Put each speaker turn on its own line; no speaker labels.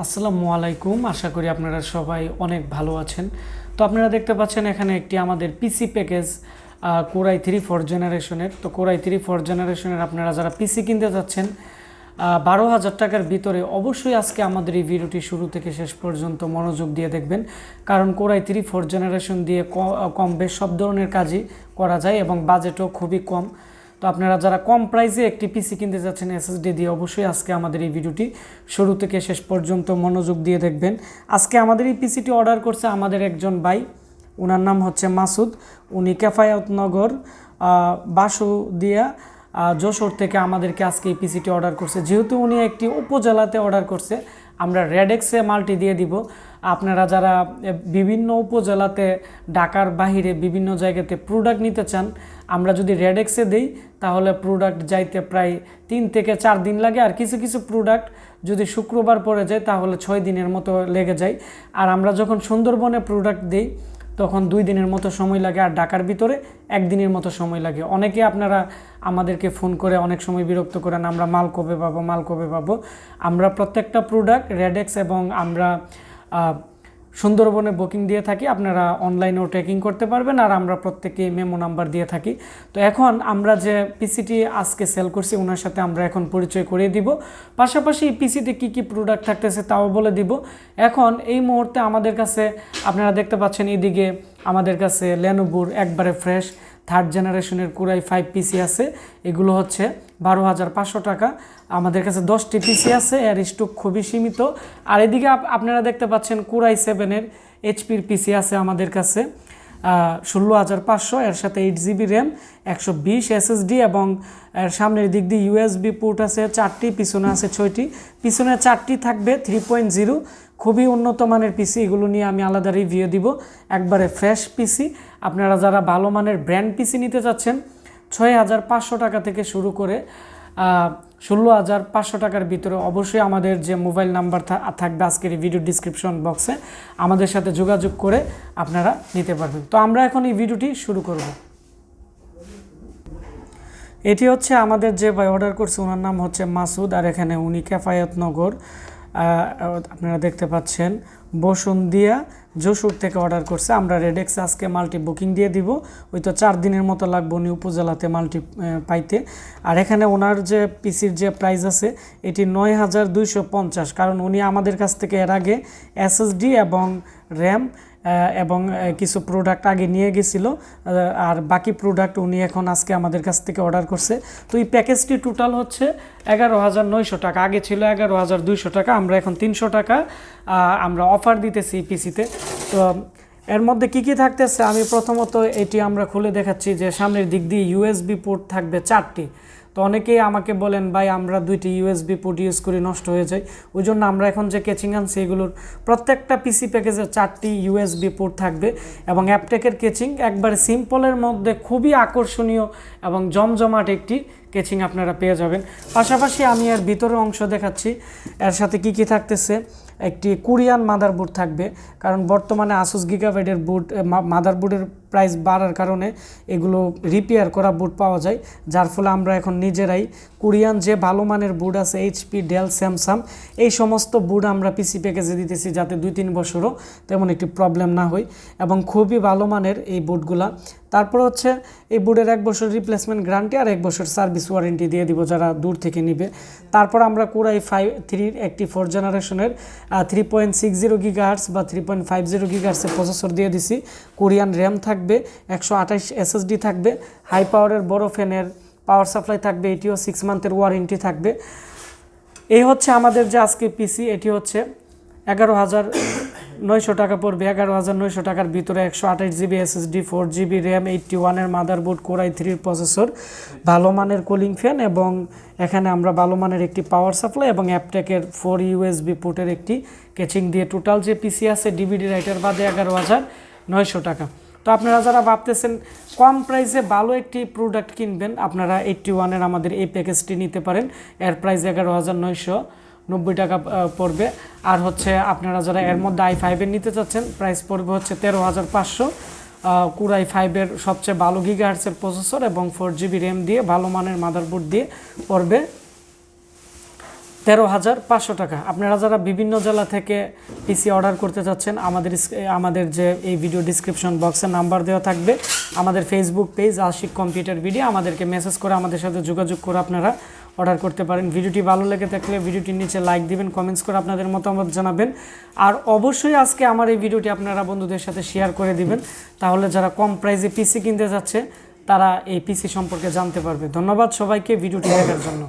আসসালামু আলাইকুম। আশা করি আপনারা সবাই অনেক ভালো আছেন। তো আপনারা দেখতে পাচ্ছেন এখানে একটি আমাদের পিসি প্যাকেজ Core i3 4th জেনারেশনের। তো Core i3 4th জেনারেশনের আপনারা যারা পিসি কিনতে যাচ্ছেন 12,000 টাকার ভিতরে, অবশ্যই আজকে আমাদের এই ভিডিওটি শুরু থেকে শেষ পর্যন্ত মনোযোগ দিয়ে দেখবেন, কারণ Core i3 4th জেনারেশন দিয়ে কম বেশ সব ধরনের কাজই করা যায় এবং বাজেটও খুবই কম। তো আপনারা যারা কম প্রাইসে একটি পিসি কিনতে যাচ্ছেন এসএসডি দিয়ে, অবশ্যই আজকে আমাদের এই ভিডিওটি শুরু থেকে শেষ পর্যন্ত মনোযোগ দিয়ে দেখবেন। আজকে আমাদের এই পিসিটি অর্ডার করছে আমাদের একজন ভাই, ওনার নাম হচ্ছে মাসুদ। উনি কেফায়তনগর বাসুদিয়া যশোর থেকে আমাদেরকে আজকে এই পিসিটি অর্ডার করছে। যেহেতু উনি একটি উপজেলাতে অর্ডার করছে, আমরা রেডেক্সে মালটি দিয়ে দিব। আপনারা যারা বিভিন্ন উপজেলাতে ঢাকার বাহিরে বিভিন্ন জায়গাতে প্রোডাক্ট নিতে চান, আমরা যদি রেডেক্সে দেই তাহলে প্রোডাক্ট যাইতে প্রায় 3 থেকে 4 দিন লাগে, আর কিছু কিছু প্রোডাক্ট যদি শুক্রবার পরে যায় তাহলে 6 দিনের মতো লেগে যায়। আর আমরা যখন সুন্দরবনে প্রোডাক্ট দিই তখন 2 দিনের মতো সময় লাগে, আর ঢাকার ভিতরে 1 দিনের মতো সময় লাগে। অনেকে আপনারা আমাদেরকে ফোন করে অনেক সময় বিরক্ত করেন, আমরা মাল কবে পাবো, মাল কবে পাবো। আমরা প্রত্যেকটা প্রোডাক্ট রেডেক্স এবং আমরা সুন্দরবনে বুকিং দিয়ে থাকি, আপনারা অনলাইনেও ট্র্যাকিং করতে পারবেন, আর আমরা প্রত্যেকেই মেমো নাম্বার দিয়ে থাকি। তো এখন আমরা যে পিসিটি আজকে সেল করছি ওনার সাথে আমরা এখন পরিচয় করিয়ে দিব, পাশাপাশি এই পিসিতে কী কী প্রোডাক্ট থাকতেছে তাও বলে দিব। এখন এই মুহূর্তে আমাদের কাছে আপনারা দেখতে পাচ্ছেন এদিকে আমাদের কাছে লেনোভোর একবারে ফ্রেশ 3rd জেনারেশনের Core i5 পিসি আছে। এগুলো হচ্ছে 12,500 টাকা। আমাদের কাছে 10টি পিসি আছে, এর স্টক খুবই সীমিত। আর এদিকে আপনারা দেখতে পাচ্ছেন Core i7-এর এইচপির পিসি আছে আমাদের কাছে 16,500, এর সাথে 8GB র্যাম, 120 এসএসডি এবং এর সামনের দিক দিয়ে ইউএসবি পোর্ট আছে 4টি, পিছনে আছে 6টি। পিছনে 4টি থাকবে 3.0, খুবই উন্নত মানের পিসি। এগুলো নিয়ে আমি আলাদা রিভিউ দিব। একবারে ফ্রেশ পিসি। আপনারা যারা ভালো মানের ব্র্যান্ড পিসি নিতে চাচ্ছেন 6,500 টাকা থেকে শুরু করে 16,500 টাকার ভিতরে, অবশ্যই আমাদের যে মোবাইল নাম্বার থাকবে আজকের এই ভিডিও ডিসক্রিপশন বক্সে, আমাদের সাথে যোগাযোগ করে আপনারা নিতে পারবেন। তো আমরা এখন এই ভিডিওটি শুরু করব। এটি হচ্ছে আমাদের যে ভাই অর্ডার করছে, ওনার নাম হচ্ছে মাসুদ, আর এখানে উনি কেফায়তনগর আপনারা দেখতে পাচ্ছেন বসুন্দিয়া যশোর থেকে অর্ডার করছে। আমরা রেডেক্সে আজকে মাল্টি বুকিং দিয়ে দিব, ওই তো 4 দিনের মতো লাগবে উনি উপজেলাতে মাল্টি পাইতে। আর এখানে ওনার যে পিসির যে প্রাইস আছে এটি 9,250, কারণ উনি আমাদের কাছ থেকে এর আগে এসএসডি এবং র্যাম এবং কিছু প্রোডাক্ট আগে নিয়ে গেছিলো, আর বাকি প্রোডাক্ট উনি এখন আজকে আমাদের কাছ থেকে অর্ডার করছে। তো এই প্যাকেজটি টোটাল হচ্ছে 11,900 টাকা, আগে ছিল 11,200 টাকা, আমরা এখন 300 টাকা আমরা অফার দিতেছি পিসিতে। তো এর মধ্যে কি কি থাকতেছে আমি প্রথমত এটি আমরা খুলে দেখাচ্ছি, যে সামনের দিক দিয়ে ইউএসবি পোর্ট থাকবে 4টি। তো অনেকেই আমাকে বলেন ভাই আমরা 2টি ইউএসবি পোর্ট ইউজ করি, নষ্ট হয়ে যায়, ওই জন্য আমরা এখন যে কেচিং আনছি এগুলোর প্রত্যেকটা পিসি প্যাকেজে 4টি ইউএসবি পোর্ট থাকবে। এবং অ্যাপটেকের কেচিং একবারে সিম্পলের মধ্যে খুবই আকর্ষণীয় এবং জমজমাট একটি কেচিং আপনারা পেয়ে যাবেন। পাশাপাশি আমি এর ভিতরের অংশ দেখাচ্ছি, এর সাথে কি কি থাকতেছে। একটি কোরিয়ান মাদারবোর্ড থাকবে, কারণ বর্তমানে আসুস গিগাবাইটের বোর্ড মাদারবোর্ডের প্রাইস বাড়ার কারণে এগুলো রিপেয়ার করা বোর্ড পাওয়া যায়, যার ফলে আমরা এখন নিজেরাই কোরিয়ান যে ভালো মানের বোর্ড আছে এইচপি, ডেল, স্যামসাং, এই সমস্ত বোর্ড আমরা পিসি প্যাকেজে দিতেছি, যাতে 2-3 বছরও তেমন একটি প্রবলেম না হয়, এবং খুবই ভালো মানের এই বোর্ডগুলা। তারপর হচ্ছে এই বোর্ডের 1 বছর রিপ্লেসমেন্ট গ্যারান্টি আর 1 বছর সার্ভিস ওয়ারেন্টি দিয়ে দিব যারা দূর থেকে নিবে। তারপর আমরা Core i3 একটি 4th জেনারেশনের 3.60 GHz বা 3.50 GHz প্রসেসর দিয়ে দিছি। কোরিয়ান র্যাম থাকবে, 128 এসএসডি থাকবে, হাই পাওয়ারের বড় ফ্যানের পাওয়ার সাপ্লাই থাকবে, এটিও 6 মান্থের ওয়ারেন্টি থাকবে। এই হচ্ছে আমাদের যে আজকে পিসি, এটি হচ্ছে 11,900 টাকা পড়বে। 11,900 টাকার ভিতরে 128GB এসএসডি, 4GB র্যাম, 81-এর মাদারবোর্ড, Core i3 প্রসেসর, ভালো মানের কুলিং ফ্যান, এবং এখানে আমরা ভালো মানের একটি পাওয়ার সাপ্লাই এবং অ্যাপটেকের 4 ইউএসবি পোর্টের একটি কেচিং দিয়ে টোটাল যে পিসি আছে ডিভিডি রাইটার বাদে 11,900 টাকা। তো আপনারা যারা ভাবতেছেন কম প্রাইসে ভালো একটি প্রোডাক্ট কিনবেন, আপনারা 81-এর আমাদের এই প্যাকেজটি নিতে পারেন। এর প্রাইস 11,990 টাকা পড়বে। আর হচ্ছে আপনারা যারা এর মধ্যে i5-এর নিতে চাচ্ছেন, প্রাইস পড়বে হচ্ছে 13,500। Core i5-এর সবচেয়ে ভালো গিগাহার্টসের প্রসেসর এবং 4GB র্যাম দিয়ে ভালো মানের মাদারবোর্ড দিয়ে পড়বে 13,500 টাকা। আপনারা যারা বিভিন্ন জেলা থেকে পিসি অর্ডার করতে চাচ্ছেন, আমাদের যে এই ভিডিও ডিসক্রিপশন বক্সে নাম্বার দেওয়া থাকবে, আমাদের Facebook page Ashik computer video, আমাদেরকে মেসেজ করে আমাদের সাথে যোগাযোগ করে আপনারা অর্ডার করতে পারেন। ভিডিওটি ভালো লেগে থাকলে ভিডিওটির নিচে লাইক দিবেন, কমেন্টস করে আপনাদের মতামত জানাবেন। আর অবশ্যই আজকে আমার এই ভিডিওটি আপনারা বন্ধুদের সাথে শেয়ার করে দিবেন, তাহলে যারা কম প্রাইসে পিসি কিনতে যাচ্ছে তারা এই পিসি সম্পর্কে জানতে পারবে। ধন্যবাদ সবাইকে ভিডিওটি দেখার জন্য।